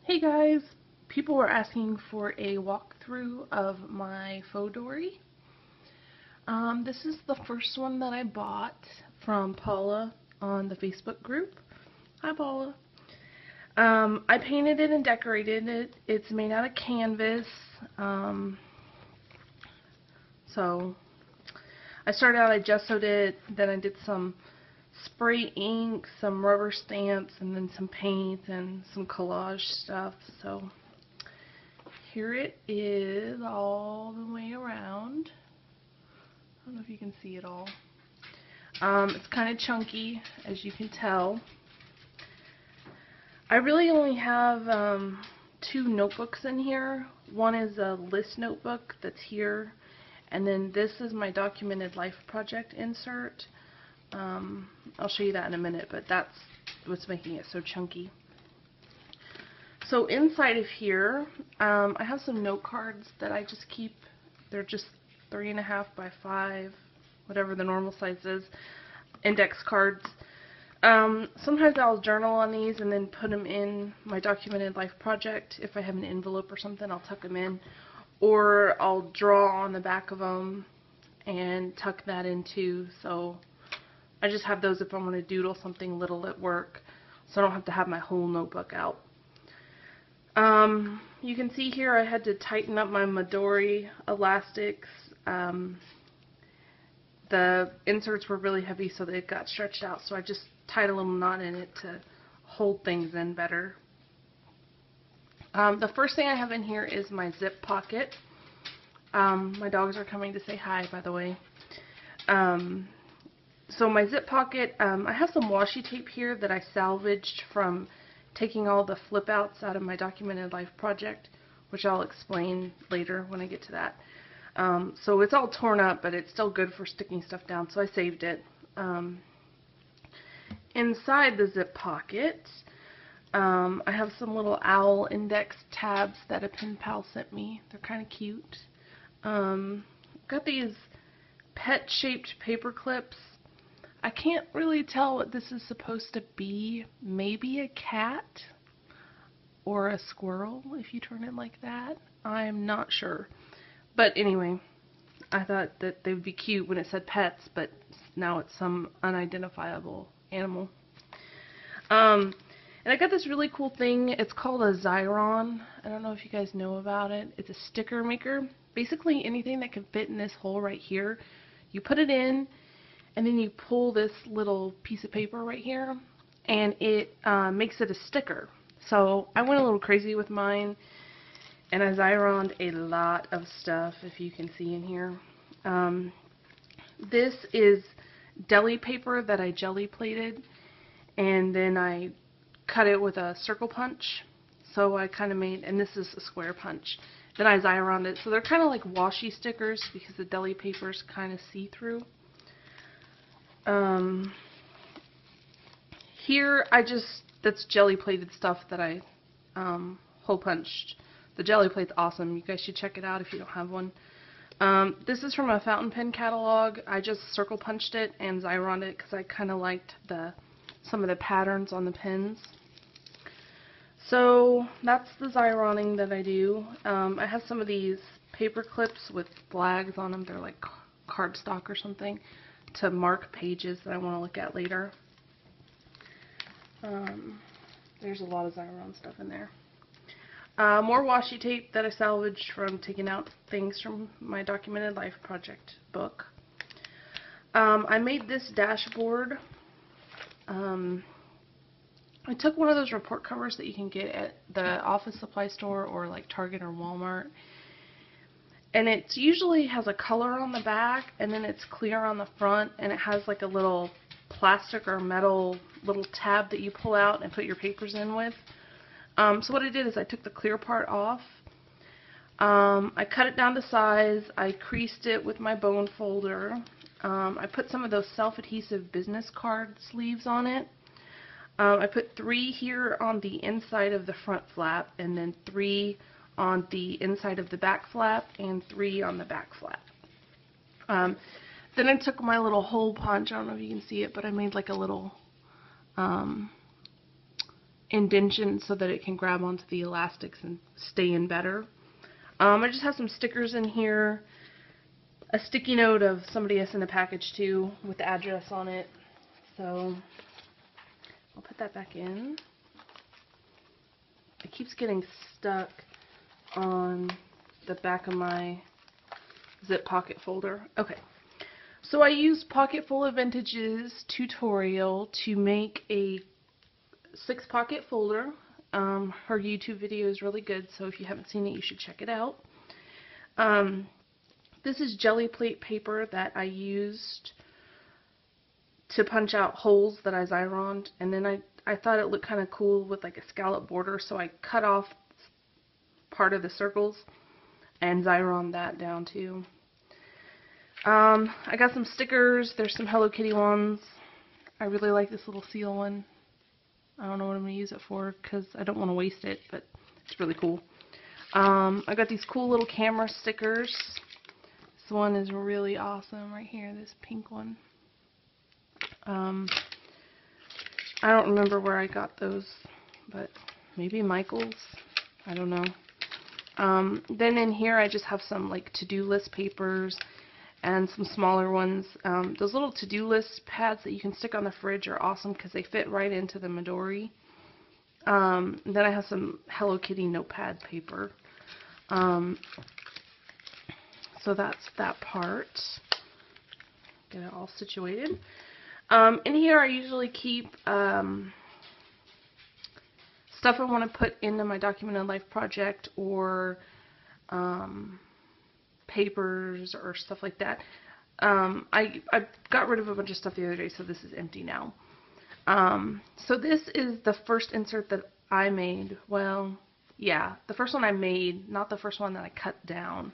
Hey guys, people were asking for a walkthrough of my Fauxdori. This is the first one that I bought from Paula on the Facebook group. Hi Paula. I painted it and decorated it. It's made out of canvas. So I started out, I gessoed it, then I did some spray ink, some rubber stamps, and then some paint and some collage stuff. So here it is all the way around. I don't know if you can see it all. It's kind of chunky, as you can tell. I really only have two notebooks in here. One is a list notebook that's here, and then this is my documented life project insert. I'll show you that in a minute, but that's what's making it so chunky. So inside of here, I have some note cards that I just keep. They're just 3.5 by 5, whatever the normal size is, index cards. Sometimes I'll journal on these and then put them in my documented life project. If I have an envelope or something, I'll tuck them in. Or I'll draw on the back of them and tuck that in too. So I just have those if I want to doodle something little at work, so I don't have to have my whole notebook out. You can see here I had to tighten up my Fauxdori elastics. The inserts were really heavy, so they got stretched out, so I just tied a little knot in it to hold things in better. The first thing I have in here is my zip pocket. My dogs are coming to say hi, by the way. So my zip pocket, I have some washi tape here that I salvaged from taking all the flip outs out of my documented life project, which I'll explain later when I get to that. So it's all torn up, but it's still good for sticking stuff down, so I saved it. Inside the zip pocket, I have some little owl index tabs that a pen pal sent me. They're kind of cute. Got these pet-shaped paper clips. I can't really tell what this is supposed to be. Maybe a cat or a squirrel if you turn it like that. I'm not sure. But anyway, I thought that they would be cute when it said pets, but now it's some unidentifiable animal. And I got this really cool thing. It's called a Xyron. I don't know if you guys know about it. It's a sticker maker. Basically anything that can fit in this hole right here, you put it in, and then you pull this little piece of paper right here, and it makes it a sticker. So I went a little crazy with mine, and I Xyroned a lot of stuff, if you can see in here. This is deli paper that I jelly plated, and then I cut it with a circle punch. So I kind of made, and this is a square punch. Then I Xyroned it. So they're kind of like washi stickers because the deli paper is kind of see-through. Here that's jelly plated stuff that I hole punched. The jelly plate's awesome. You guys should check it out if you don't have one. This is from a fountain pen catalog. I just circle punched it and Xyroned it because I kind of liked some of the patterns on the pens. So that's the Xyroning that I do. I have some of these paper clips with flags on them. They're like cardstock or something, to mark pages that I want to look at later. There's a lot of Xyron stuff in there. More washi tape that I salvaged from taking out things from my documented life project book. I made this dashboard. I took one of those report covers that you can get at the office supply store or like Target or Walmart. And it usually has a color on the back, and then it's clear on the front, and it has like a little plastic or metal little tab that you pull out and put your papers in with. So what I did is I took the clear part off. I cut it down to size. I creased it with my bone folder. I put some of those self-adhesive business card sleeves on it. I put 3 here on the inside of the front flap, and then 3 on the inside of the back flap, and 3 on the back flap. Then I took my little hole punch. I don't know if you can see it, but I made like a little indention so that it can grab onto the elastics and stay in better. I just have some stickers in here, a sticky note of somebody I sent a package to with the address on it. So I'll put that back in. It keeps getting stuck on the back of my zip pocket folder. Okay, so I used Pocket Full of Vintage's tutorial to make a 6-pocket folder. Her YouTube video is really good, so if you haven't seen it, you should check it out. This is jelly plate paper that I used to punch out holes that I Xyroned, and then I thought it looked kind of cool with like a scallop border, so I cut off part of the circles and Xyron that down too. I got some stickers. There's some Hello Kitty ones. I really like this little seal one. I don't know what I'm going to use it for because I don't want to waste it, but it's really cool. I got these cool little camera stickers. This one is really awesome right here, this pink one. I don't remember where I got those, but maybe Michael's. I don't know. Then in here I just have some like to-do list papers and some smaller ones. Those little to-do list pads that you can stick on the fridge are awesome because they fit right into the Midori. Then I have some Hello Kitty notepad paper. So that's that part. Get it all situated. In here I usually keep stuff I want to put into my documented life project, or papers or stuff like that. I got rid of a bunch of stuff the other day, so this is empty now. So this is the first insert that I made. Well, yeah, the first one I made, not the first one that I cut down.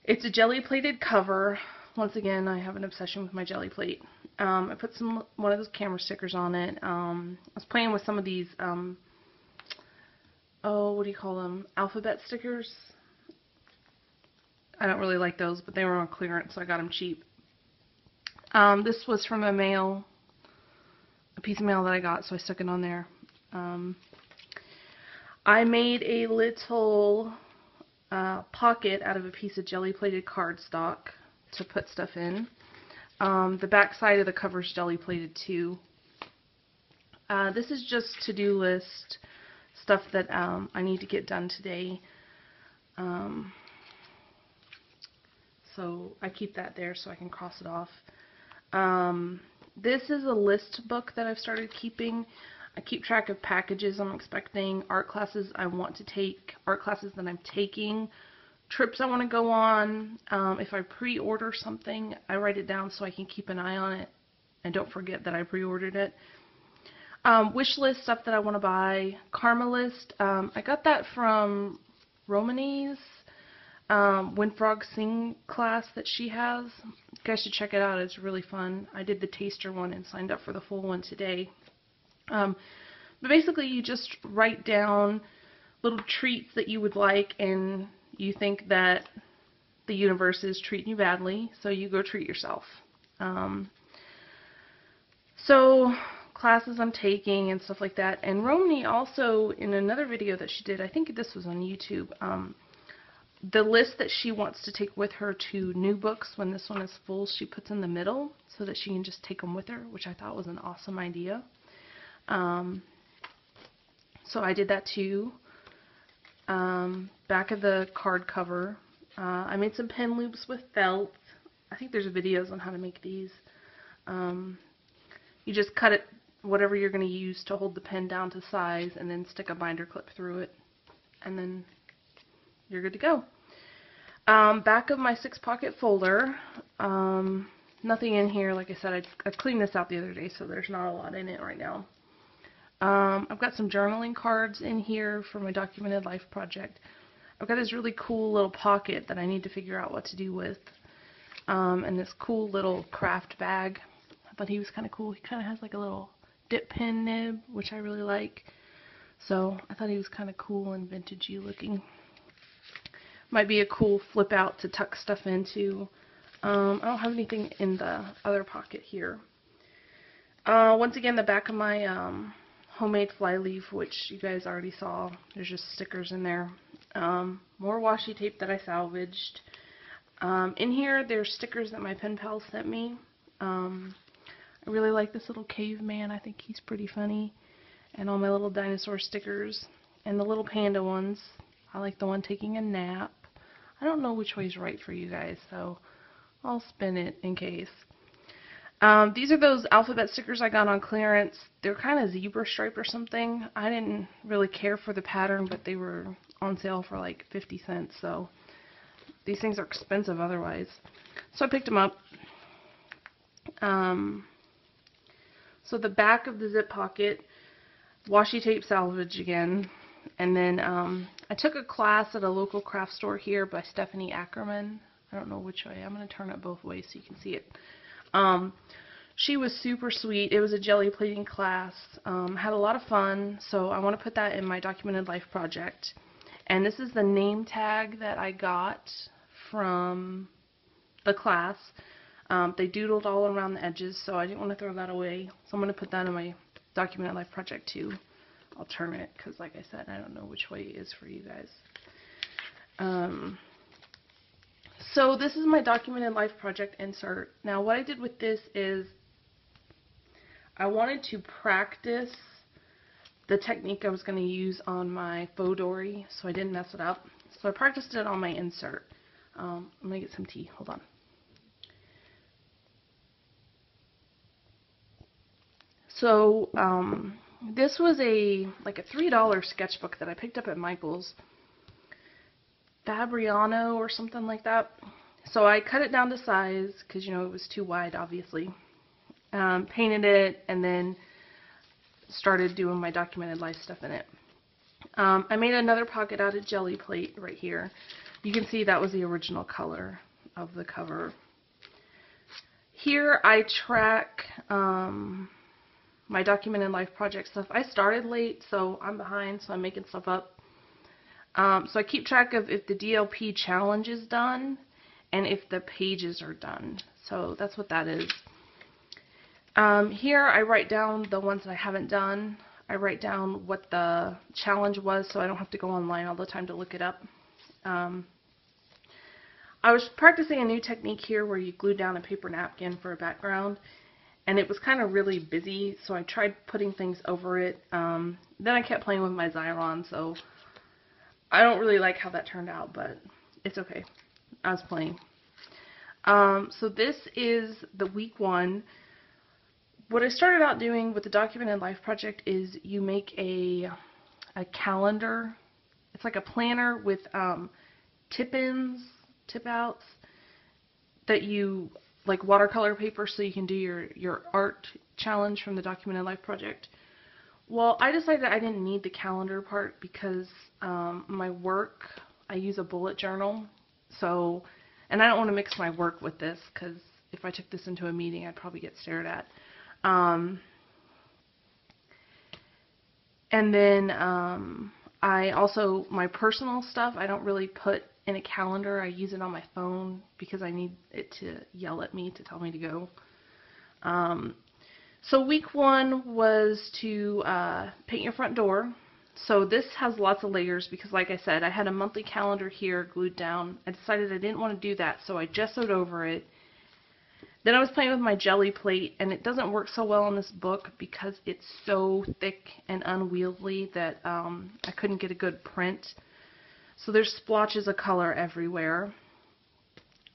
It's a jelly plated cover. Once again, I have an obsession with my jelly plate. I put one of those camera stickers on it. I was playing with some of these, what do you call them? Alphabet stickers. I don't really like those, but they were on clearance, so I got them cheap. This was from a piece of mail that I got, so I stuck it on there. I made a little pocket out of a piece of jelly plated cardstock to put stuff in. The back side of the cover is jelly plated too. This is just to-do list stuff that I need to get done today. So I keep that there so I can cross it off. This is a list book that I've started keeping. I keep track of packages I'm expecting, art classes I want to take, art classes that I'm taking, trips I want to go on. If I pre-order something, I write it down so I can keep an eye on it and don't forget that I pre-ordered it. Wish list, stuff that I want to buy. Karma list, I got that from Romani's When Frogs Sing class that she has. You guys should check it out. It's really fun. I did the taster one and signed up for the full one today. But basically you just write down little treats that you would like and you think that the universe is treating you badly, so you go treat yourself. So classes I'm taking and stuff like that. And Romney also, in another video that she did, I think this was on YouTube, the list that she wants to take with her to new books when this one is full, she puts in the middle so that she can just take them with her, which I thought was an awesome idea. So I did that too. Back of the card cover, I made some pen loops with felt. I think there's videos on how to make these. You just cut it, whatever you're going to use to hold the pen down to size, and then stick a binder clip through it, and then you're good to go. Back of my 6-pocket folder, nothing in here. Like I said, I cleaned this out the other day, so there's not a lot in it right now. I've got some journaling cards in here for my documented life project. I've got this really cool little pocket that I need to figure out what to do with. And this cool little craft bag. I thought he was kind of cool. He kind of has like a little dip pen nib, which I really like. So I thought he was kind of cool and vintagey looking. Might be a cool flip out to tuck stuff into. I don't have anything in the other pocket here. Once again, the back of my homemade fly leaf, which you guys already saw. There's just stickers in there. More washi tape that I salvaged. In here, there's stickers that my pen pal sent me. I really like this little caveman. I think he's pretty funny. And all my little dinosaur stickers. And the little panda ones. I like the one taking a nap. I don't know which way is right for you guys, so I'll spin it in case. These are those alphabet stickers I got on clearance. They're kind of zebra stripe or something. I didn't really care for the pattern, but they were on sale for like 50 cents, so these things are expensive otherwise. So I picked them up. So the back of the zip pocket, washi tape salvage again. And then I took a class at a local craft store here by Stephanie Ackerman. I don't know which way. I'm going to turn it both ways so you can see it. She was super sweet. It was a jelly plating class. Had a lot of fun, so I want to put that in my documented life project. And this is the name tag that I got from the class. They doodled all around the edges, so I didn't want to throw that away. So I'm going to put that in my documented life project too. I'll turn it because, like I said, I don't know which way it is for you guys. So this is my documented life project insert. Now what I did with this is I wanted to practice the technique I was going to use on my Fauxdori so I didn't mess it up. So I practiced it on my insert. I'm going to get some tea. Hold on. So this was like a $3 sketchbook that I picked up at Michael's. Fabriano or something like that. So I cut it down to size because, you know, it was too wide, obviously. Painted it and then started doing my documented life stuff in it. I made another pocket out of jelly plate right here. You can see that was the original color of the cover. Here I track my documented life project stuff. I started late, so I'm behind, so I'm making stuff up. So I keep track of if the DLP challenge is done and if the pages are done. So that's what that is. Here I write down the ones that I haven't done. I write down what the challenge was so I don't have to go online all the time to look it up. I was practicing a new technique here where you glue down a paper napkin for a background. And it was kind of really busy, so I tried putting things over it. Then I kept playing with my Xyron, so I don't really like how that turned out, but it's okay. I was playing. So this is the week one. What I started out doing with the documented life project is you make a calendar. It's like a planner with tip-ins, tip-outs that you like watercolor paper so you can do your art challenge from the documented life project. Well, I decided I didn't need the calendar part because my work, I use a bullet journal. So, and I don't want to mix my work with this because if I took this into a meeting, I'd probably get stared at. And then I also, my personal stuff, I don't really put in a calendar. I use it on my phone because I need it to yell at me to tell me to go. So week one was to paint your front door. So this has lots of layers because, like I said, I had a monthly calendar here glued down. I decided I didn't want to do that, so I gessoed over it. Then I was playing with my jelly plate, and it doesn't work so well in this book because it's so thick and unwieldy that I couldn't get a good print. So there's splotches of color everywhere.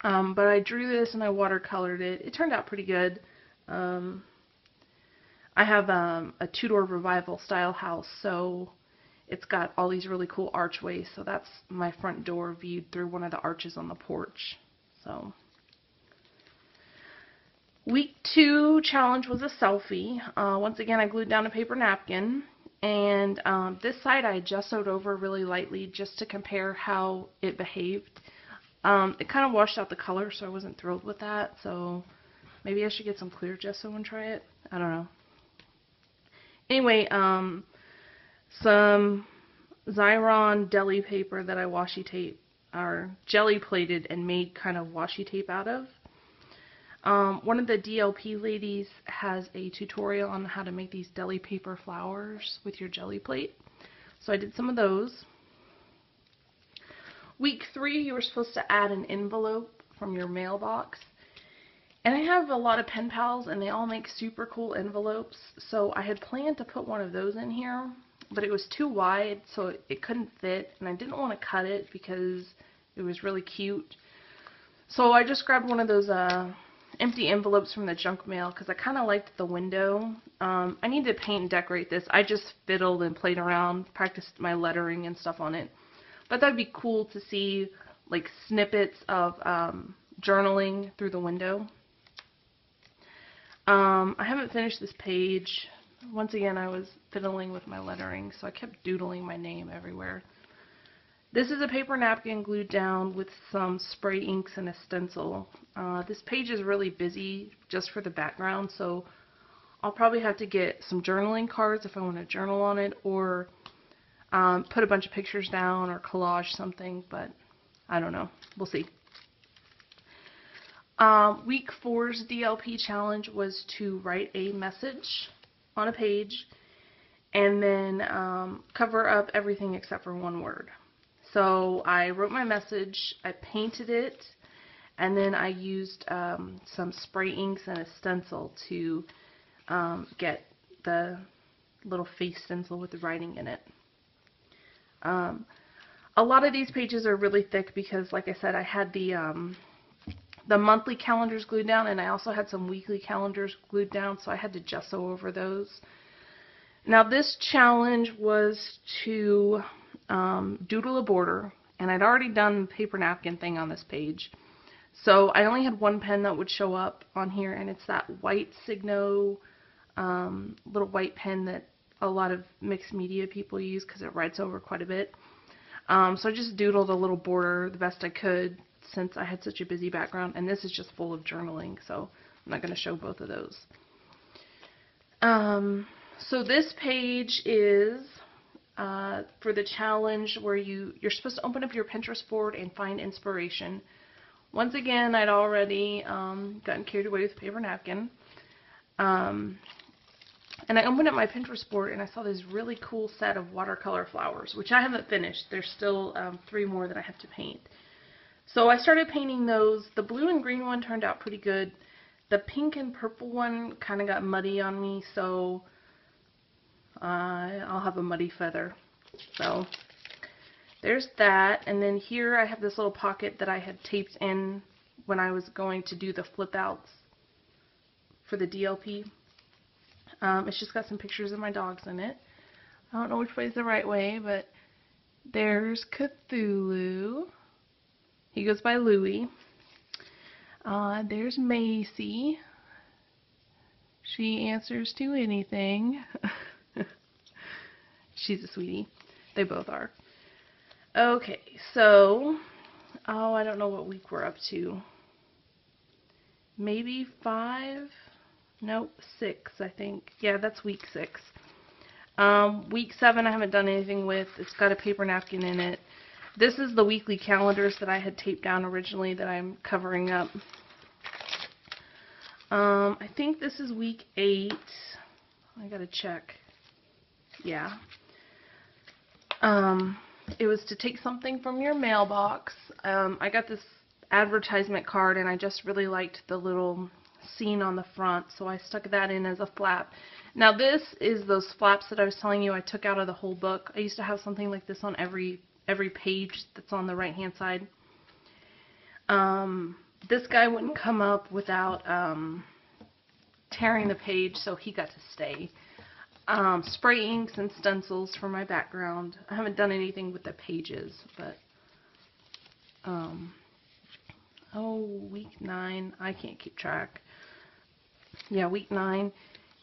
But I drew this and I watercolored it. It turned out pretty good. I have a Tudor Revival style house, so it's got all these really cool archways. So that's my front door viewed through one of the arches on the porch. So week two challenge was a selfie. Once again, I glued down a paper napkin. And this side I gessoed over really lightly just to compare how it behaved. It kind of washed out the color, so I wasn't thrilled with that. So maybe I should get some clear gesso and try it. I don't know. Anyway, some Xyron deli paper that I washi tape or jelly plated and made kind of washi tape out of. One of the DLP ladies has a tutorial on how to make these deli paper flowers with your jelly plate. So I did some of those. Week 3, you were supposed to add an envelope from your mailbox. And I have a lot of pen pals, and they all make super cool envelopes. So I had planned to put one of those in here, but it was too wide, so it couldn't fit. And I didn't want to cut it because it was really cute. So I just grabbed one of those empty envelopes from the junk mail because I kind of liked the window. I need to paint and decorate this. I just fiddled and played around, practiced my lettering and stuff on it. But that'd be cool to see like snippets of journaling through the window. I haven't finished this page. Once again, I was fiddling with my lettering, so I kept doodling my name everywhere. This is a paper napkin glued down with some spray inks and a stencil. This page is really busy just for the background, so I'll probably have to get some journaling cards if I want to journal on it, or put a bunch of pictures down or collage something, but I don't know. We'll see. Week 4's DLP challenge was to write a message on a page and then cover up everything except for one word. So I wrote my message, I painted it, and then I used some spray inks and a stencil to get the little face stencil with the writing in it. A lot of these pages are really thick because, like I said, I had the monthly calendars glued down, and I also had some weekly calendars glued down, so I had to gesso over those. Now this challenge was to doodle a border, and I'd already done the paper napkin thing on this page. So I only had one pen that would show up on here, and it's that white Signo little white pen that a lot of mixed media people use because it writes over quite a bit. So I just doodled a little border the best I could since I had such a busy background, and this is just full of journaling, so I'm not going to show both of those. So this page is for the challenge where you're supposed to open up your Pinterest board and find inspiration. Once again, I'd already gotten carried away with the paper napkin. And I opened up my Pinterest board and I saw this really cool set of watercolor flowers, which I haven't finished. There's still 3 more that I have to paint. So I started painting those. The blue and green one turned out pretty good. The pink and purple one kind of got muddy on me, so I'll have a muddy feather. So there's that. And then here I have this little pocket that I had taped in when I was going to do the flip outs for the DLP. It's just got some pictures of my dogs in it. I don't know which way is the right way, but there's Cthulhu. He goes by Louie. There's Macy. She answers to anything. She's a sweetie. They both are. Okay, so, I don't know what week we're up to. Maybe 5? Nope, 6, I think. Yeah, that's week 6. Week 7 I haven't done anything with. It's got a paper napkin in it. This is the weekly calendars that I had taped down originally that I'm covering up. I think this is week 8. I gotta check. Yeah. It was to take something from your mailbox. I got this advertisement card and I just really liked the little scene on the front, so I stuck that in as a flap. Now this is those flaps that I was telling you I took out of the whole book. I used to have something like this on every page that's on the right hand side. This guy wouldn't come up without tearing the page, so he got to stay. Spray inks and stencils for my background. I haven't done anything with the pages, but week 9, I can't keep track. Yeah, week 9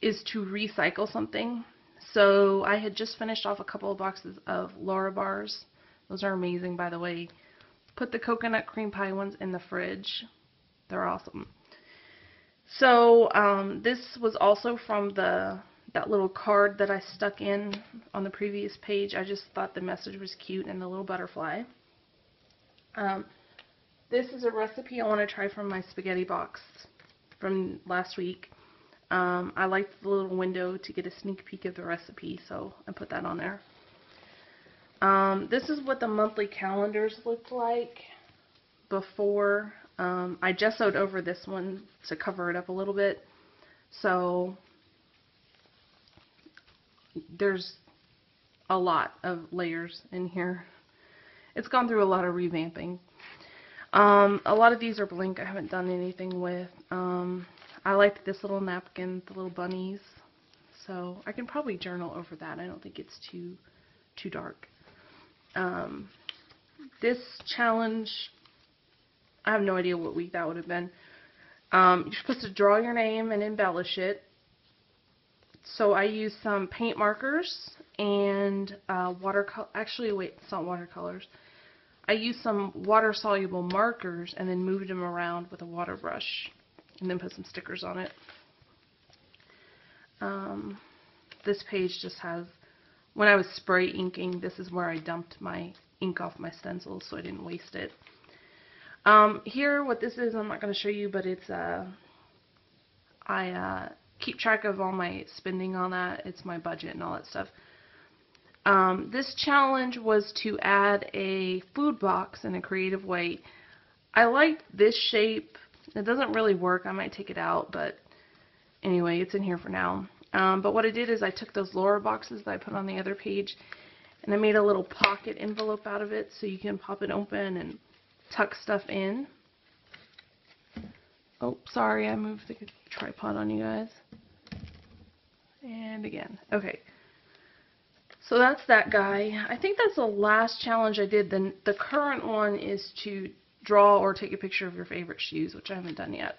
is to recycle something. So I had just finished off a couple of boxes of Laura bars. Those are amazing, by the way. Put the coconut cream pie ones in the fridge. They're awesome. So this was also from that little card that I stuck in on the previous page. I just thought the message was cute and the little butterfly. This is a recipe I want to try from my spaghetti box from last week. I liked the little window to get a sneak peek of the recipe, so I put that on there. This is what the monthly calendars looked like before. I gessoed over this one to cover it up a little bit. So there's a lot of layers in here. It's gone through a lot of revamping. A lot of these are blank. I haven't done anything with. I liked this little napkin, the little bunnies. So I can probably journal over that. I don't think it's too dark. This challenge, I have no idea what week that would have been. You're supposed to draw your name and embellish it. So I used some paint markers and watercolor. Actually, wait, it's not watercolors. I used some water-soluble markers and then moved them around with a water brush and then put some stickers on it. This page just has, when I was spray inking, this is where I dumped my ink off my stencils so I didn't waste it. Here, what this is, I'm not going to show you, but it's, I keep track of all my spending on that. It's my budget and all that stuff. This challenge was to add a food box in a creative way. I liked this shape. It doesn't really work. I might take it out, but anyway, it's in here for now. But what I did is I took those Laura boxes that I put on the other page and I made a little pocket envelope out of it so you can pop it open and tuck stuff in. Oh, sorry, I moved the tripod on you guys. And again. Okay. So that's that guy. I think that's the last challenge I did. The current one is to draw or take a picture of your favorite shoes, which I haven't done yet.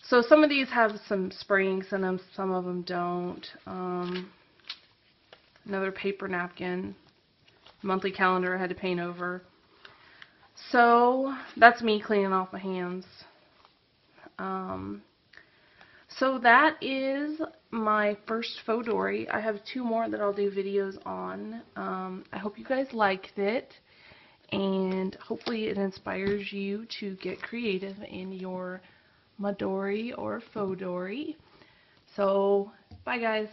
So some of these have some springs in them, some of them don't. Another paper napkin. Monthly calendar I had to paint over. So that's me cleaning off my hands. So that is my first Fauxdori. I have 2 more that I'll do videos on. I hope you guys liked it, and hopefully it inspires you to get creative in your Madori or Fauxdori. So, bye guys.